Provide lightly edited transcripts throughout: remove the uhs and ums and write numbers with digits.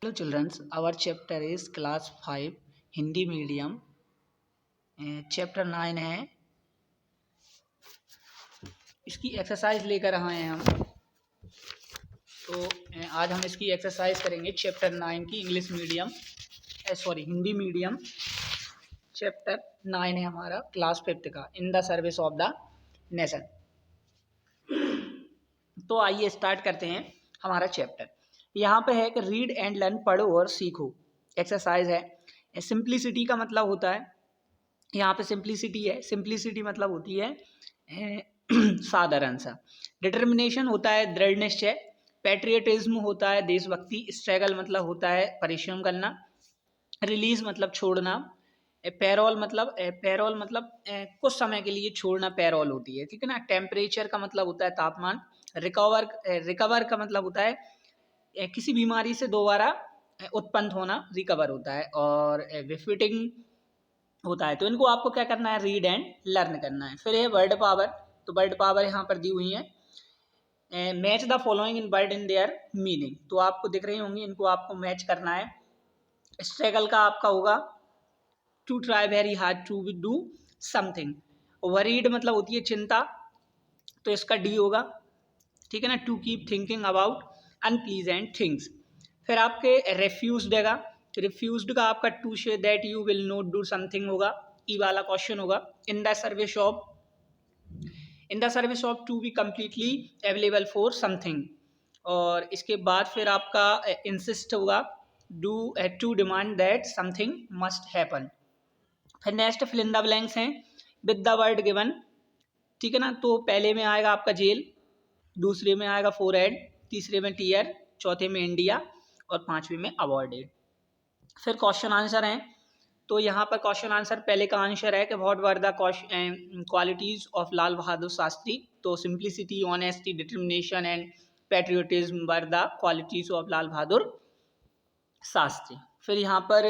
Hello children, our chapter is class 5 Hindi medium chapter 9 है। इसकी exercise लेकर आए हैं हम। तो आज हम इसकी एक्सरसाइज करेंगे चैप्टर 9 की English medium Hindi medium chapter 9 है हमारा क्लास 5 का इन the service of the nation. तो आइए स्टार्ट करते हैं हमारा चैप्टर। यहाँ पे है कि रीड एंड लर्न, पढ़ो और सीखो। एक्सरसाइज है। सिंप्लिसिटी का मतलब होता है, यहाँ पे सिंप्लिसिटी है, सिंप्लिसिटी मतलब होती है साधारण सा। डिटर्मिनेशन होता है दृढ़ निश्चय। पैट्रियटिज्म होता है देशभक्ति। स्ट्रगल मतलब होता है परिश्रम करना। रिलीज मतलब छोड़ना। पैरोल मतलब कुछ समय के लिए छोड़ना पैरोल होती है, ठीक है ना। टेम्परेचर का मतलब होता है तापमान। रिकवर का मतलब होता है किसी बीमारी से दोबारा उत्पन्न होना, रिकवर होता है। और बिफिटिंग होता है। तो इनको आपको क्या करना है, रीड एंड लर्न करना है। फिर है वर्ड पावर। तो वर्ड पावर यहाँ पर दी हुई है। Match the following in word in their meaning, तो आपको दिख रही होंगी, इनको आपको मैच करना है। स्ट्रगल का आपका होगा to try very hard to do something. Worried मतलब होती है चिंता, तो इसका डी होगा, ठीक है ना। To keep thinking about unpleasant things. फिर आपके रेफ्यूज देगा। रिफ्यूज्ड का आपका to say that you will not do something होगा, ई वाला क्वेश्चन होगा। In the service of to be completely available for something. और इसके बाद फिर आपका इंसिस्ट होगा do to demand that something must happen. फिर next fill in the blanks हैं विद द वर्ड गिवन, ठीक है ना। तो पहले में आएगा आपका जेल, दूसरे में आएगा फोरहेड, तीसरे में टीयर, चौथे में इंडिया और पांचवे में अवॉर्डेड। फिर क्वेश्चन आंसर हैं। तो यहाँ पर क्वेश्चन आंसर पहले का आंसर है कि what were the qualities of Lal Bahadur Shastri. तो simplicity, honesty, determination and patriotism were the qualities of Lal Bahadur Shastri. फिर यहाँ पर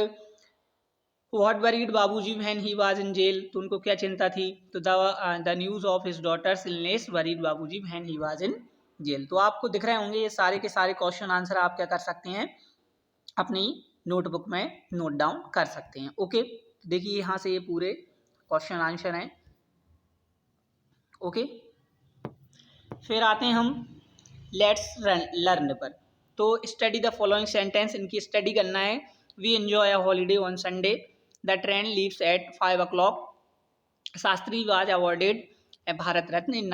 what worried Babuji when he was in jail, तो उनको क्या चिंता थी। तो the news of his daughter's illness worried Babuji when he was in jail. तो आपको दिख रहे होंगे ये सारे के सारे क्वेश्चन आंसर आप क्या कर सकते हैं, अपनी नोटबुक में नोट डाउन कर सकते हैं। ओके, देखिए यहाँ से ये पूरे क्वेश्चन आंसर हैं। ओके, फिर आते हैं हम लेट्स लर्न पर। तो स्टडी द फॉलोइंग सेंटेंस, इनकी स्टडी करना है। We enjoy a holiday on Sunday. The train leaves at 5 o'clock. Shastri was awarded Bharat Ratna in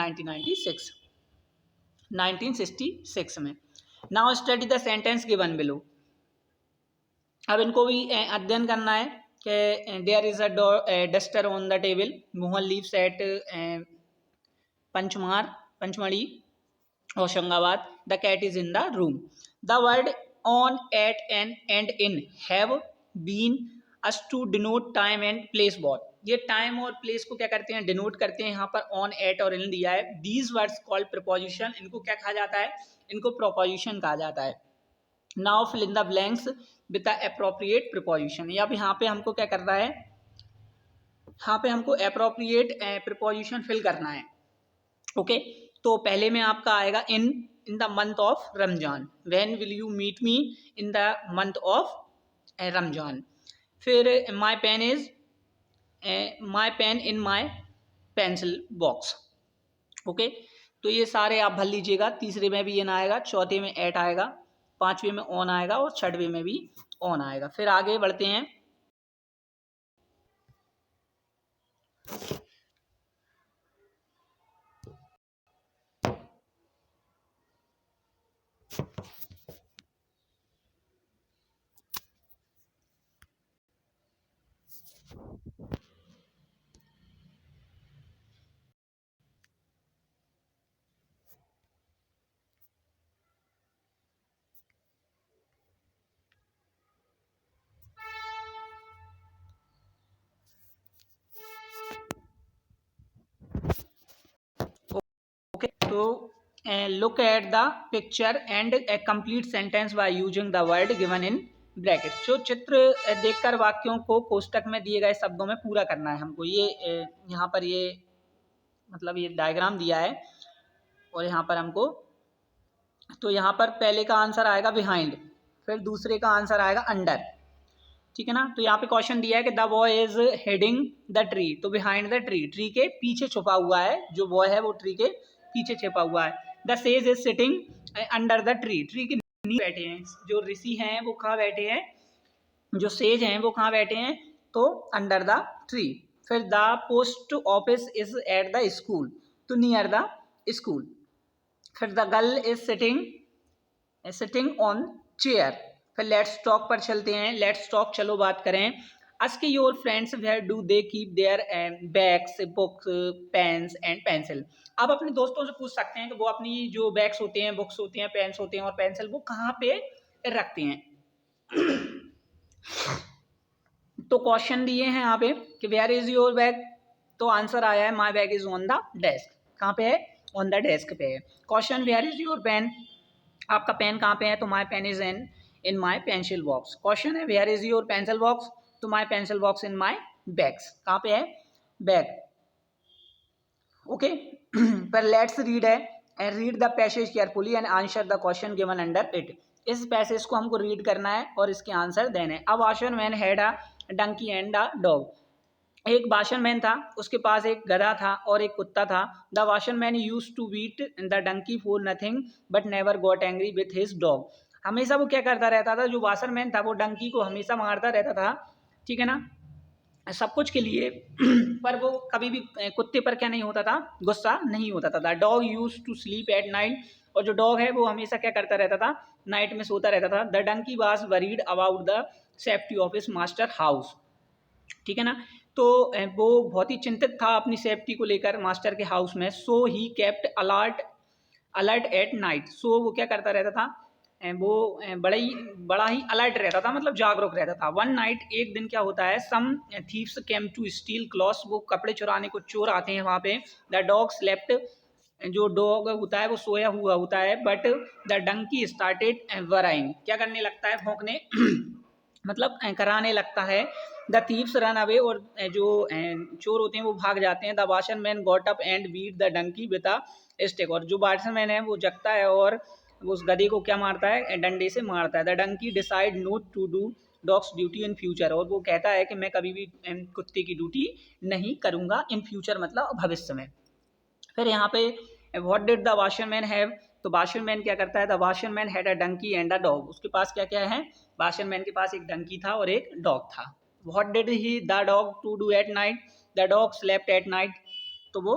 1966 में। Now study the sentence given below. अब इनको भी अध्ययन करना है कि there is a duster on the table. Mohan leaves at Pachmarhi Hoshangabad. The cat is in the room. The word on, at, and in have been us to denote time and place both. ये time और place को क्या करते हैं, denote करते हैं। यहाँ पर ऑन, एट और इन दिया है। दीज वर्ड्स कॉल्ड प्रीपोजिशन, इनको क्या कहा जाता है, इनको प्रोपोजिशन कहा जाता है। Now fill in the blanks with the appropriate preposition. अब यहाँ पे हमको क्या करना है, यहाँ पे हमको एप्रोप्रिएट प्रीपोजिशन फिल करना है। ओके, तो पहले में आपका आएगा in the month of Ramzan. When will you meet me in the month of Ramzan. फिर my pen in my pencil box. Okay, तो ये सारे आप भर लीजिएगा। तीसरे में भी इन आएगा, चौथे में एट आएगा, पांचवे में ऑन आएगा और छठवें में भी ऑन आएगा। फिर आगे बढ़ते हैं। ओके, तो look at the picture and A complete sentence by using the word given in bracket. जो चित्र देखकर वाक्यों को कोष्टक में दिए गए शब्दों में पूरा करना है हमको। ये यहाँ पर ये मतलब ये डायग्राम दिया है और यहाँ पर हमको, तो यहाँ पर पहले का आंसर आएगा बिहाइंड। फिर दूसरे का आंसर आएगा अंडर, ठीक है ना। तो यहाँ पे क्वेश्चन दिया है कि the boy is heading the tree, तो बिहाइंड द ट्री, ट्री के पीछे छुपा हुआ है, जो बॉय है वो ट्री के पीछे छुपा हुआ है। The sage is sitting under the tree, tree के नीचे बैठे हैं, जो ऋषि हैं वो कहाँ बैठे हैं, जो सेज हैं वो कहाँ बैठे हैं, तो अंडर द ट्री। फिर the post office is at the school, तो नियर द स्कूल। फिर the girl is sitting on chair. फिर लेट्स टॉक पर चलते हैं, लेट्स टॉक, चलो बात करें। Ask your friends where do they keep their bags, books, pens and pencil. आप अपने दोस्तों से पूछ सकते हैं कि वो अपनी जो बैग्स होते हैं, बुक्स होती हैं, पेन्स होते हैं और पेंसिल वो कहाँ पे रखते हैं। तो क्वेश्चन दिए हैं यहाँ पे कि वेयर इज योर बैग, तो आंसर आया है my bag is on the desk. कहाँ पे है, ऑन द डेस्क पे है। Question where is your pen, आपका पेन कहाँ पे है, तो my pen is in my pencil box. Question है where is your pencil box, तो my pencil box in my bags. कहाँ पे है, बैग, ओके। पर लेट्स रीड है, and read the passage carefully and answer the question given under it. इस passage को हमको रीड करना है और इसके आंसर देने हैं। A washerman had a donkey and a dog, एक वाशरमैन था, उसके पास एक गधा था और एक कुत्ता था। The washerman used to beat the donkey for nothing but never got angry with his dog. हमेशा वो क्या करता रहता था, जो वाशरमैन था वो डंकी को हमेशा मारता रहता था, ठीक है ना, सब कुछ के लिए। पर वो कभी भी कुत्ते पर क्या नहीं होता था, गुस्सा नहीं होता था। The dog used to sleep at night, और जो डॉग है वो हमेशा क्या करता रहता था, नाइट में सोता रहता था। The donkey was worried about the safety of his master house, ठीक है ना। तो वो बहुत ही चिंतित था अपनी सेफ्टी को लेकर मास्टर के हाउस में। So he kept alert at night, so वो क्या करता रहता था, वो बड़ा ही अलर्ट रहता था, मतलब जागरूक रहता था। वन नाइट, एक दिन क्या होता है, some thieves came to steal clothes, वो कपड़े चुराने को चोर आते हैं वहाँ पे। द डॉग स्लेप्ट, जो डॉग होता है वो सोया हुआ होता है। But the donkey started braying, क्या करने लगता है, भौंकने मतलब कराने लगता है। द थीव्स रन अवे, और जो चोर होते हैं वो भाग जाते हैं। The washerman got up and beat the donkey with a stick, और जो वाशरमैन है वो जगता है और उस गधे को क्या मारता है, डंडे से मारता है। The donkey decide not to do dog's duty in future, और वो कहता है कि मैं कभी भी कुत्ते की ड्यूटी नहीं करूँगा इन फ्यूचर, मतलब भविष्य में। फिर यहाँ पे what did the washerman have, तो वाशरमैन क्या करता है, the washerman had a donkey and a dog, उसके पास क्या क्या है, वाशरमैन के पास एक डंकी था और एक डॉग था। What did he the dog to do at night, the dog slept at night, तो वो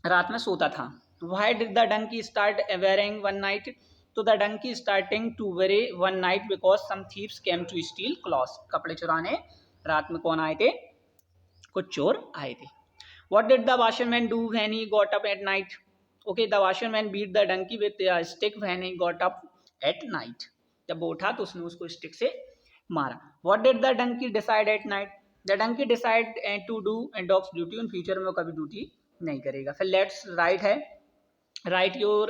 रात में सोता था। Why did the donkey start braying one night, तो the donkey starting to bray one night because some thieves came to steal clothes, कपड़े चुराने रात में कौन आए थे, कुछ चोर आए थे। What did the washerman do when he got up at night? Okay, the washerman beat the donkey with a stick when he got up at night. जब वो उठा तो उसने उसको स्टिक से मारा। What did the donkey decide at night? The donkey decide to do a dog's duty, in future में वो कभी ड्यूटी नहीं करेगा। फिर let's write है, write your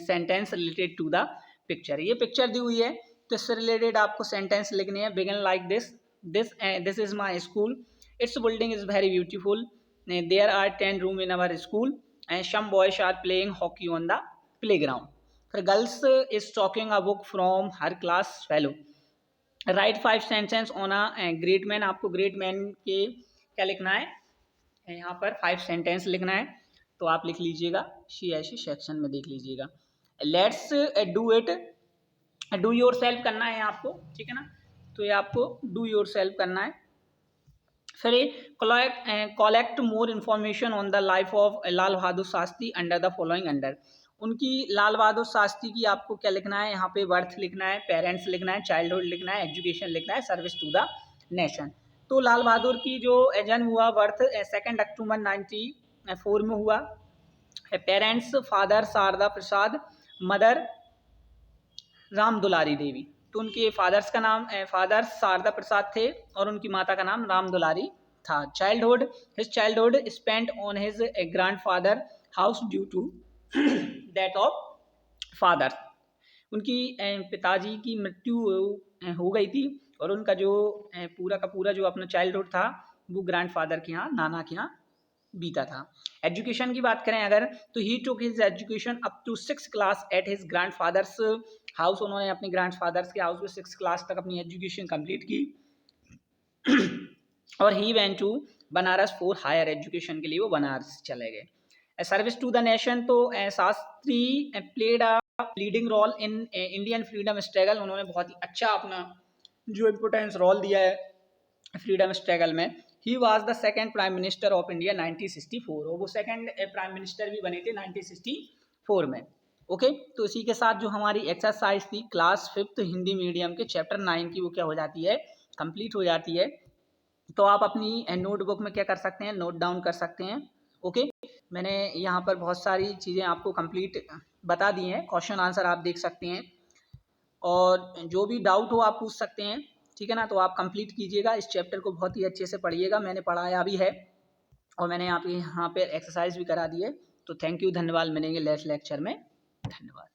sentence related to the picture। ये पिक्चर दी हुई है तो इससे रिलेटेड आपको सेंटेंस लिखने हैं। Begin like this, this is my school, its building is very beautiful, there are 10 rooms in our school and some boys are playing hockey on the playground. फिर girls is talking a book from her class fellow. Write 5 sentences on a great man, आपको great man के क्या लिखना है, यहाँ पर 5 sentence लिखना है, तो आप लिख लीजिएगा, ऐसी सेक्शन में देख लीजिएगा। Let's do it, do your self करना है आपको, ठीक है ना, तो ये आपको डू योर सेल्फ करना है। फिर collect more information on the life of Lal Bahadur Shastri under the following under, उनकी लाल बहादुर शास्त्री की आपको क्या लिखना है, यहाँ पे बर्थ लिखना है, पेरेंट्स लिखना है, चाइल्डहुड लिखना है, एजुकेशन लिखना है, सर्विस टू द नेशन। तो लाल बहादुर की जो जन्म हुआ, बर्थ 2 अक्टूबर 1994 में हुआ। पेरेंट्स फादर शारदा प्रसाद, मदर राम दुलारी देवी, तो उनके फादर्स का नाम फादर शारदा प्रसाद थे और उनकी माता का नाम राम दुलारी था। Childhood, his childhood spent on his grandfather house due to death of father, उनकी पिताजी की मृत्यु हो गई थी और उनका जो पूरा का पूरा जो अपना चाइल्डहुड था वो ग्रैंडफादर के यहाँ, नाना के यहाँ बीता था। एजुकेशन की बात करें अगर, तो he took his education up to 6th class at his grandfather's house. उन्होंने अपने ग्रैंडफादर्स के हाउस में 6th क्लास तक अपनी एजुकेशन कंप्लीट की और he went to Banaras for higher education के लिए वो बनारस चले गए। सर्विस टू द नेशन, तो Shastri played a leading role in Indian freedom struggle. उन्होंने बहुत ही अच्छा अपना जो इम्पोर्टेंस रोल दिया है फ्रीडम स्ट्रगल में। He was the second prime minister of India 1964, और वो सेकेंड प्राइम मिनिस्टर भी बने थे 1964 में। ओके, तो इसी के साथ जो हमारी एक्सरसाइज थी क्लास 5th हिंदी मीडियम के चैप्टर 9 की, वो क्या हो जाती है, कंप्लीट हो जाती है। तो आप अपनी नोटबुक में क्या कर सकते हैं, नोट डाउन कर सकते हैं। ओके, मैंने यहाँ पर बहुत सारी चीज़ें आपको कंप्लीट बता दी हैं, क्वेश्चन आंसर आप देख सकते हैं, और जो भी डाउट हो आप पूछ सकते हैं, ठीक है ना। तो आप कंप्लीट कीजिएगा, इस चैप्टर को बहुत ही अच्छे से पढ़िएगा, मैंने पढ़ाया भी है और मैंने आप यहाँ पे एक्सरसाइज भी करा दी है। तो थैंक यू, धन्यवाद, मिलेंगे नेक्स्ट लेक्चर में, धन्यवाद।